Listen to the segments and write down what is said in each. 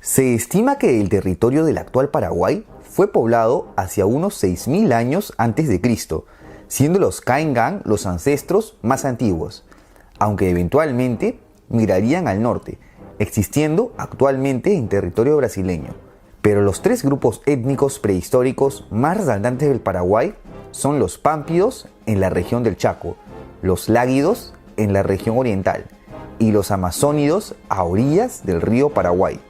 Se estima que el territorio del actual Paraguay fue poblado hacia unos 6.000 años antes de Cristo, siendo los Caingan los ancestros más antiguos, aunque eventualmente migrarían al norte, existiendo actualmente en territorio brasileño. Pero los tres grupos étnicos prehistóricos más resaltantes del Paraguay son los Pámpidos en la región del Chaco, los Lágidos en la región oriental y los Amazónidos a orillas del río Paraguay.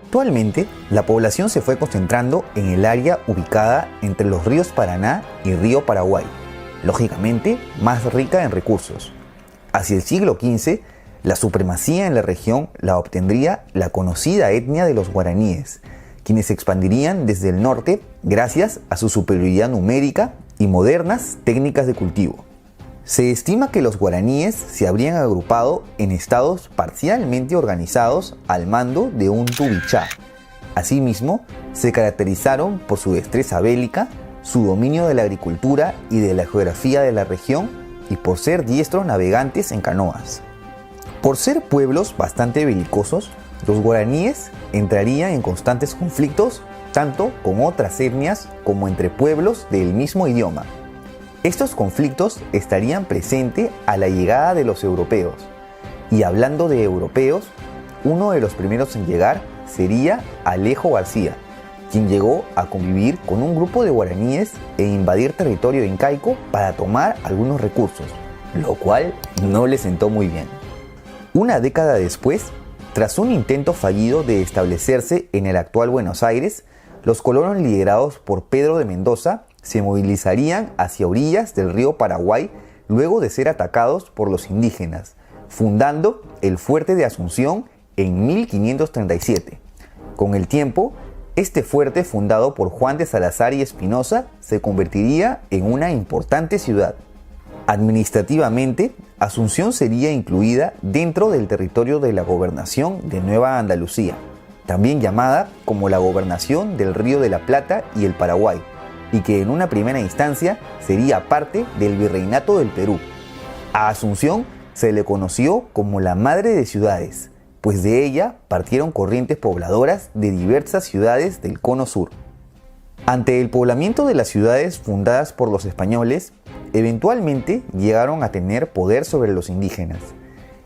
Actualmente, la población se fue concentrando en el área ubicada entre los ríos Paraná y río Paraguay, lógicamente más rica en recursos. Hacia el siglo XV, la supremacía en la región la obtendría la conocida etnia de los guaraníes, quienes se expandirían desde el norte gracias a su superioridad numérica y modernas técnicas de cultivo. Se estima que los guaraníes se habrían agrupado en estados parcialmente organizados al mando de un tubichá. Asimismo, se caracterizaron por su destreza bélica, su dominio de la agricultura y de la geografía de la región y por ser diestros navegantes en canoas. Por ser pueblos bastante belicosos, los guaraníes entrarían en constantes conflictos tanto con otras etnias como entre pueblos del mismo idioma. Estos conflictos estarían presentes a la llegada de los europeos. Y hablando de europeos, uno de los primeros en llegar sería Alejo García, quien llegó a convivir con un grupo de guaraníes e invadir territorio incaico para tomar algunos recursos, lo cual no le sentó muy bien. Una década después, tras un intento fallido de establecerse en el actual Buenos Aires, los colonos liderados por Pedro de Mendoza se movilizarían hacia orillas del río Paraguay luego de ser atacados por los indígenas, fundando el fuerte de Asunción en 1537. Con el tiempo, este fuerte fundado por Juan de Salazar y Espinosa se convertiría en una importante ciudad. Administrativamente, Asunción sería incluida dentro del territorio de la gobernación de Nueva Andalucía, también llamada como la gobernación del Río de la Plata y el Paraguay, y que en una primera instancia sería parte del Virreinato del Perú. A Asunción se le conoció como la madre de ciudades, pues de ella partieron corrientes pobladoras de diversas ciudades del Cono Sur. Ante el poblamiento de las ciudades fundadas por los españoles, eventualmente llegaron a tener poder sobre los indígenas.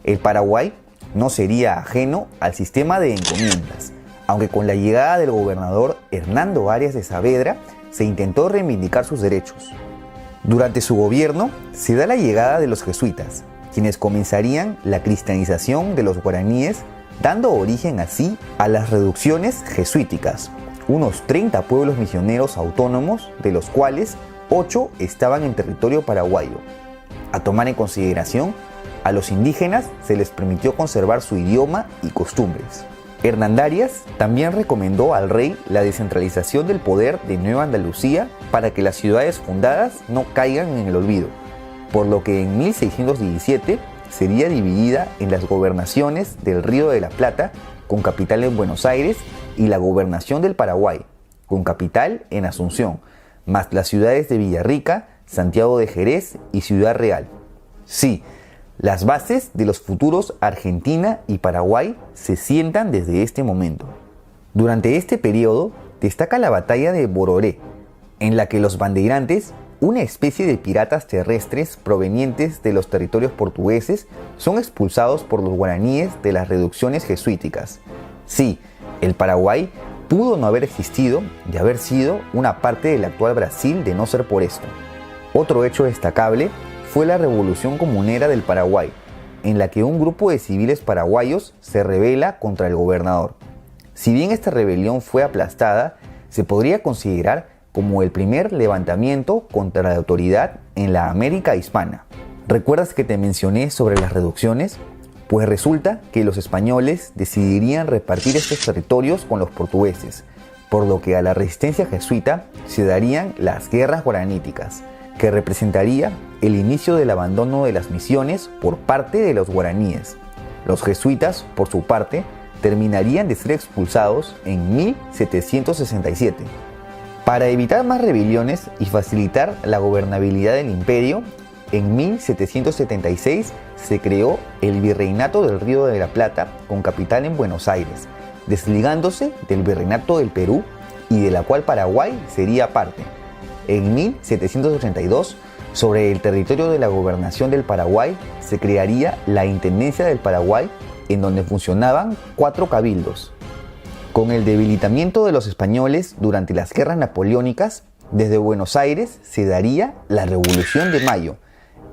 El Paraguay no sería ajeno al sistema de encomiendas, aunque con la llegada del gobernador Hernando Arias de Saavedra se intentó reivindicar sus derechos. Durante su gobierno se da la llegada de los jesuitas, quienes comenzarían la cristianización de los guaraníes, dando origen así a las reducciones jesuíticas, unos 30 pueblos misioneros autónomos, de los cuales 8 estaban en territorio paraguayo. A tomar en consideración, a los indígenas se les permitió conservar su idioma y costumbres. Hernandarias también recomendó al rey la descentralización del poder de Nueva Andalucía para que las ciudades fundadas no caigan en el olvido, por lo que en 1617 sería dividida en las gobernaciones del Río de la Plata, con capital en Buenos Aires, y la gobernación del Paraguay, con capital en Asunción, más las ciudades de Villarrica, Santiago de Jerez y Ciudad Real. Sí, las bases de los futuros Argentina y Paraguay se sientan desde este momento. Durante este periodo destaca la batalla de Bororé, en la que los bandeirantes, una especie de piratas terrestres provenientes de los territorios portugueses, son expulsados por los guaraníes de las reducciones jesuíticas. Sí, el Paraguay pudo no haber existido y haber sido una parte del actual Brasil de no ser por esto. Otro hecho destacable fue la Revolución Comunera del Paraguay, en la que un grupo de civiles paraguayos se rebela contra el gobernador. Si bien esta rebelión fue aplastada, se podría considerar como el primer levantamiento contra la autoridad en la América hispana. ¿Recuerdas que te mencioné sobre las reducciones? Pues resulta que los españoles decidirían repartir estos territorios con los portugueses, por lo que a la resistencia jesuita se darían las guerras guaraníticas, que representaría el inicio del abandono de las misiones por parte de los guaraníes. Los jesuitas, por su parte, terminarían de ser expulsados en 1767. Para evitar más rebeliones y facilitar la gobernabilidad del imperio, en 1776 se creó el Virreinato del Río de la Plata, con capital en Buenos Aires, desligándose del Virreinato del Perú y de la cual Paraguay sería parte. En 1782, sobre el territorio de la Gobernación del Paraguay, se crearía la Intendencia del Paraguay, en donde funcionaban 4 cabildos. Con el debilitamiento de los españoles durante las guerras napoleónicas, desde Buenos Aires se daría la Revolución de Mayo,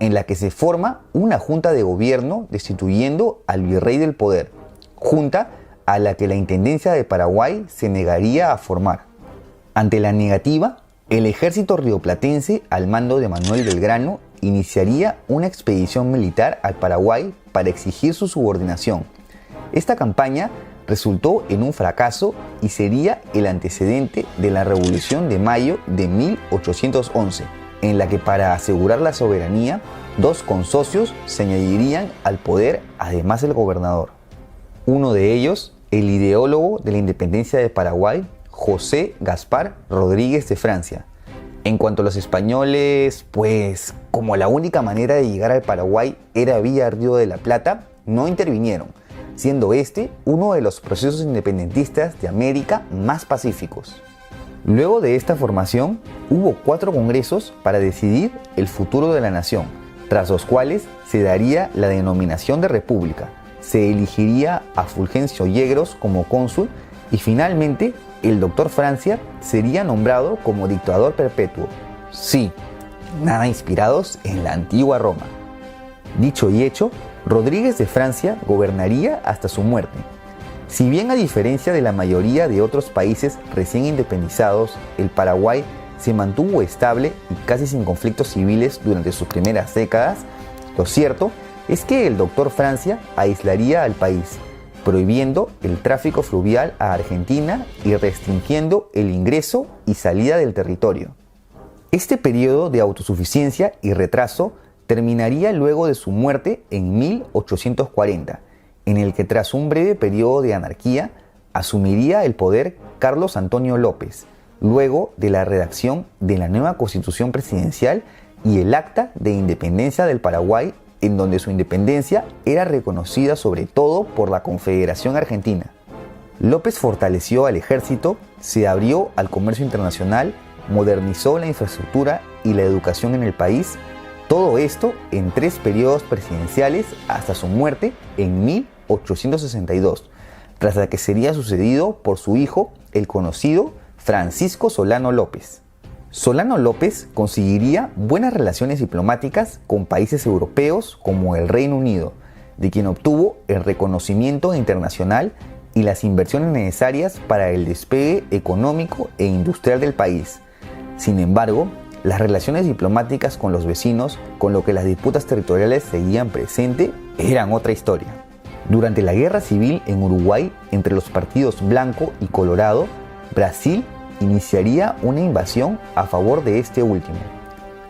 en la que se forma una junta de gobierno destituyendo al virrey del poder, junta a la que la Intendencia de Paraguay se negaría a formar. Ante la negativa, el ejército rioplatense, al mando de Manuel Belgrano, iniciaría una expedición militar al Paraguay para exigir su subordinación. Esta campaña resultó en un fracaso y sería el antecedente de la Revolución de Mayo de 1811, en la que para asegurar la soberanía, 2 consocios se añadirían al poder además del gobernador. Uno de ellos, el ideólogo de la independencia de Paraguay, José Gaspar Rodríguez de Francia. En cuanto a los españoles, pues como la única manera de llegar al Paraguay era vía Río de la Plata, no intervinieron, siendo este uno de los procesos independentistas de América más pacíficos. Luego de esta formación, hubo 4 congresos para decidir el futuro de la nación, tras los cuales se daría la denominación de república, se elegiría a Fulgencio Yegros como cónsul y finalmente el doctor Francia sería nombrado como dictador perpetuo. Sí, nada inspirados en la antigua Roma. Dicho y hecho, Rodríguez de Francia gobernaría hasta su muerte. Si bien a diferencia de la mayoría de otros países recién independizados, el Paraguay se mantuvo estable y casi sin conflictos civiles durante sus primeras décadas, lo cierto es que el doctor Francia aislaría al país, prohibiendo el tráfico fluvial a Argentina y restringiendo el ingreso y salida del territorio. Este periodo de autosuficiencia y retraso terminaría luego de su muerte en 1840, en el que tras un breve periodo de anarquía asumiría el poder Carlos Antonio López, luego de la redacción de la nueva Constitución Presidencial y el Acta de Independencia del Paraguay, en donde su independencia era reconocida sobre todo por la Confederación Argentina. López fortaleció al ejército, se abrió al comercio internacional, modernizó la infraestructura y la educación en el país, todo esto en 3 periodos presidenciales hasta su muerte en 1862, tras la que sería sucedido por su hijo, el conocido Francisco Solano López. Solano López conseguiría buenas relaciones diplomáticas con países europeos como el Reino Unido, de quien obtuvo el reconocimiento internacional y las inversiones necesarias para el despegue económico e industrial del país. Sin embargo, las relaciones diplomáticas con los vecinos, con lo que las disputas territoriales seguían presente, eran otra historia. Durante la Guerra Civil en Uruguay, entre los partidos Blanco y Colorado, Brasil iniciaría una invasión a favor de este último.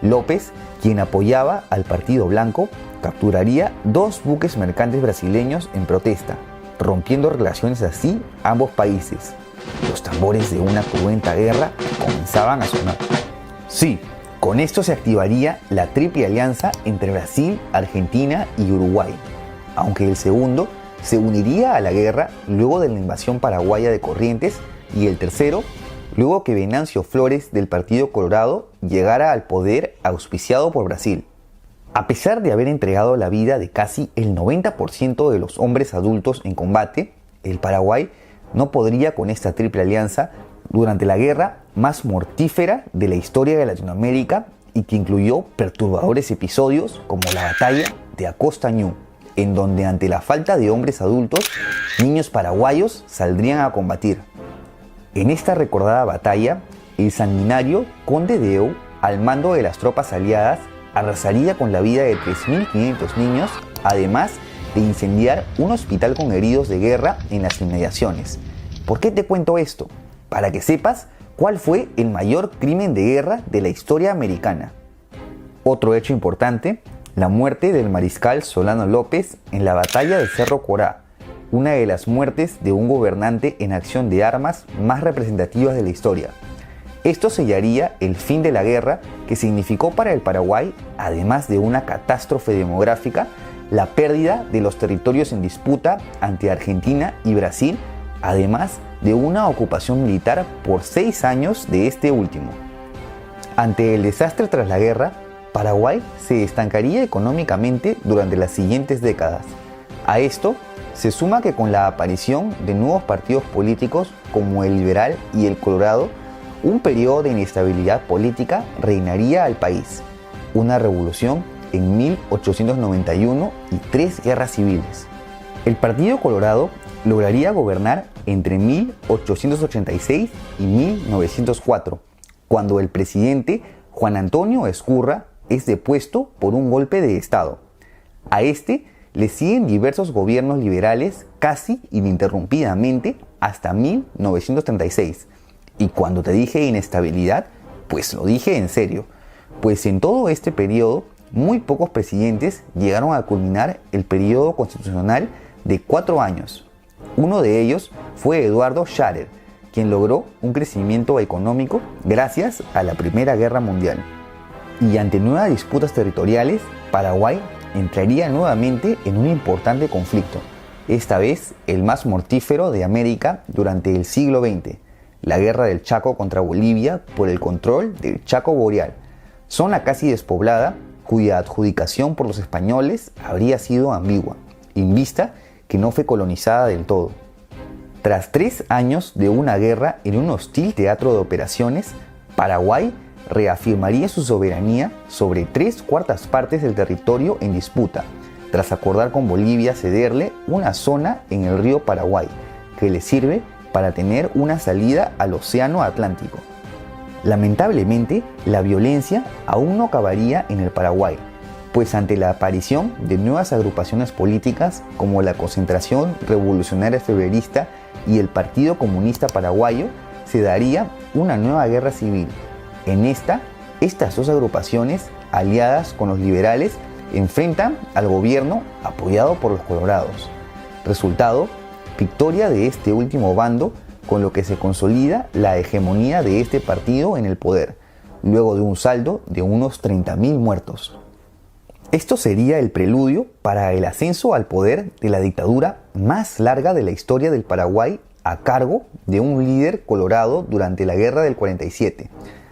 López, quien apoyaba al Partido Blanco, capturaría 2 buques mercantes brasileños en protesta, rompiendo relaciones así ambos países. Los tambores de una cruenta guerra comenzaban a sonar. Sí, con esto se activaría la triple alianza entre Brasil, Argentina y Uruguay, aunque el segundo se uniría a la guerra luego de la invasión paraguaya de Corrientes y el tercero luego que Venancio Flores del Partido Colorado llegara al poder auspiciado por Brasil. A pesar de haber entregado la vida de casi el 90% de los hombres adultos en combate, el Paraguay no podría con esta triple alianza durante la guerra más mortífera de la historia de Latinoamérica y que incluyó perturbadores episodios como la batalla de Acosta Ñu, en donde ante la falta de hombres adultos, niños paraguayos saldrían a combatir. En esta recordada batalla, el sanguinario Conde de Eu, al mando de las tropas aliadas, arrasaría con la vida de 3.500 niños, además de incendiar un hospital con heridos de guerra en las inmediaciones. ¿Por qué te cuento esto? Para que sepas cuál fue el mayor crimen de guerra de la historia americana. Otro hecho importante, la muerte del mariscal Solano López en la batalla de Cerro Corá, una de las muertes de un gobernante en acción de armas más representativas de la historia. Esto sellaría el fin de la guerra, que significó para el Paraguay, además de una catástrofe demográfica, la pérdida de los territorios en disputa ante Argentina y Brasil además de una ocupación militar por 6 años de este último. Ante el desastre tras la guerra, Paraguay se estancaría económicamente durante las siguientes décadas. A esto se suma que con la aparición de nuevos partidos políticos como el Liberal y el Colorado, un periodo de inestabilidad política reinaría al país, una revolución en 1891 y 3 guerras civiles. El Partido Colorado lograría gobernar entre 1886 y 1904, cuando el presidente Juan Antonio Ezcurra es depuesto por un golpe de Estado. A este le siguen diversos gobiernos liberales casi ininterrumpidamente hasta 1936. Y cuando te dije inestabilidad, pues lo dije en serio, pues en todo este periodo muy pocos presidentes llegaron a culminar el periodo constitucional de 4 años. Uno de ellos fue Eduardo Schaerer, quien logró un crecimiento económico gracias a la Primera Guerra Mundial. Y ante nuevas disputas territoriales, Paraguay entraría nuevamente en un importante conflicto, esta vez el más mortífero de América durante el siglo XX, la Guerra del Chaco contra Bolivia por el control del Chaco Boreal, zona casi despoblada cuya adjudicación por los españoles habría sido ambigua, en vista que no fue colonizada del todo. Tras 3 años de una guerra en un hostil teatro de operaciones, Paraguay reafirmaría su soberanía sobre 3/4 partes del territorio en disputa, tras acordar con Bolivia cederle una zona en el río Paraguay, que le sirve para tener una salida al Océano Atlántico. Lamentablemente, la violencia aún no acabaría en el Paraguay, pues ante la aparición de nuevas agrupaciones políticas como la Concentración Revolucionaria Febrerista y el Partido Comunista Paraguayo, se daría una nueva guerra civil. En estas dos agrupaciones, aliadas con los liberales, enfrentan al gobierno apoyado por los colorados. Resultado, victoria de este último bando, con lo que se consolida la hegemonía de este partido en el poder, luego de un saldo de unos 30.000 muertos. Esto sería el preludio para el ascenso al poder de la dictadura más larga de la historia del Paraguay a cargo de un líder colorado durante la Guerra del 47,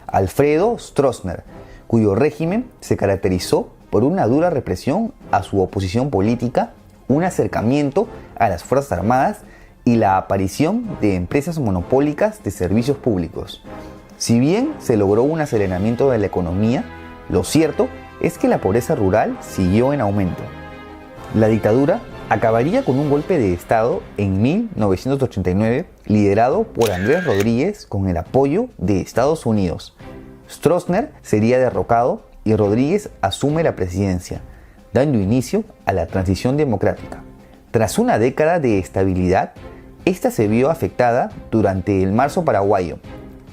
Alfredo Stroessner, cuyo régimen se caracterizó por una dura represión a su oposición política, un acercamiento a las Fuerzas Armadas y la aparición de empresas monopólicas de servicios públicos. Si bien se logró un aceleramiento de la economía, lo cierto es que la pobreza rural siguió en aumento. La dictadura acabaría con un golpe de Estado en 1989, liderado por Andrés Rodríguez con el apoyo de Estados Unidos. Stroessner sería derrocado y Rodríguez asume la presidencia, dando inicio a la transición democrática. Tras una década de estabilidad, esta se vio afectada durante el Marzo Paraguayo,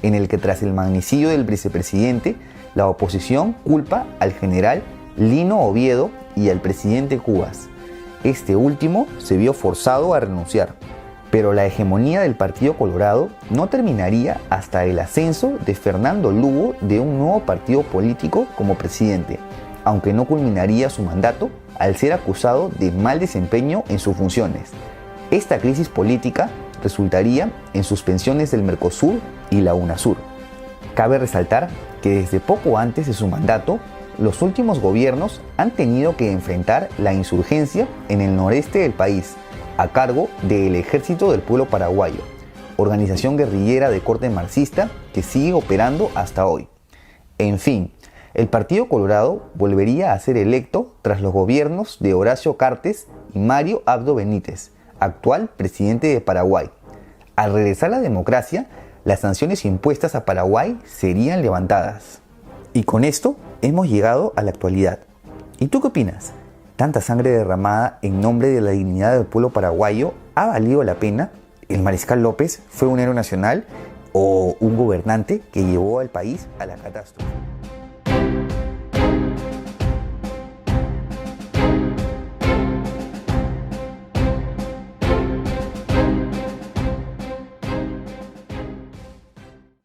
en el que tras el magnicidio del vicepresidente, la oposición culpa al general Lino Oviedo y al presidente Cubas. Este último se vio forzado a renunciar, pero la hegemonía del Partido Colorado no terminaría hasta el ascenso de Fernando Lugo de un nuevo partido político como presidente, aunque no culminaría su mandato al ser acusado de mal desempeño en sus funciones. Esta crisis política resultaría en suspensiones del Mercosur y la UNASUR. Cabe resaltar que desde poco antes de su mandato, los últimos gobiernos han tenido que enfrentar la insurgencia en el noreste del país, a cargo del Ejército del Pueblo Paraguayo, organización guerrillera de corte marxista que sigue operando hasta hoy. En fin, el Partido Colorado volvería a ser electo tras los gobiernos de Horacio Cartes y Mario Abdo Benítez, actual presidente de Paraguay. Al regresar la democracia, las sanciones impuestas a Paraguay serían levantadas. Y con esto hemos llegado a la actualidad. ¿Y tú qué opinas? ¿Tanta sangre derramada en nombre de la dignidad del pueblo paraguayo ha valido la pena? ¿El Mariscal López fue un héroe nacional o un gobernante que llevó al país a la catástrofe?